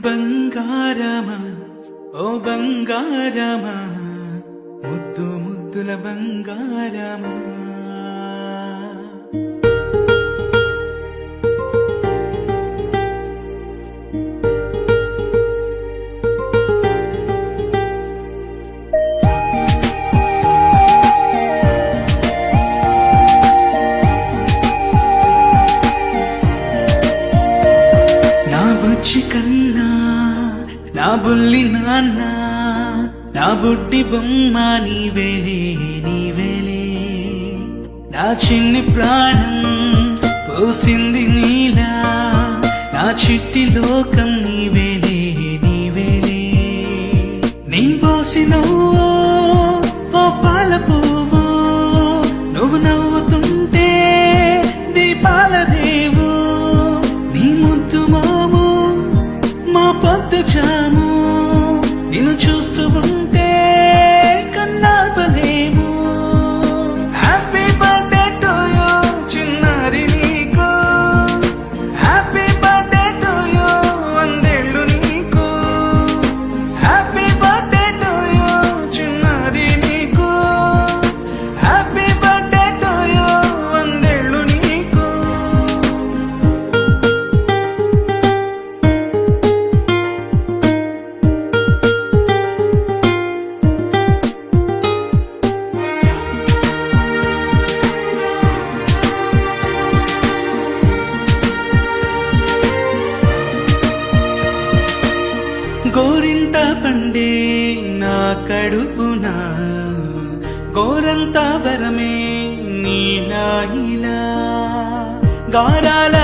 బంగారమా ఓ బంగారమా ముద్దు ముద్దుల బంగారమా నా బుజ్జి కన్నా నా బుల్లి నాన్న నా బుడ్డి బొమ్మ నీవేలే నీవేలే నా చిన్ని ప్రాణం పోసింది నీలా నా చిట్టి లోకం నీవేలే నీవేలే నీ పోసినవో ఓ పాల పువ్వు నువ్వు నవ్వుతుంటే దీపాల రేవు నీ ముద్దు మాము మా పొద్దు జాము నిన్ను చూస్తూ ఉంటే కన్నాల్పలేము హ్యాపీ బర్త్డే టు యూ చిన్నారి నీకు హ్యాపీ బర్త్డే టు యూ వందేళ్ళు నీకు హ్యాపీ బర్త్డే టు యూ చిన్నారి నీకు హ్యాపీ బర్త్డే టు యూ వందేళ్ళు నీకు గోరింట పండే నా కడుపున గోరంత వరమే నీలా ఇలా గారాల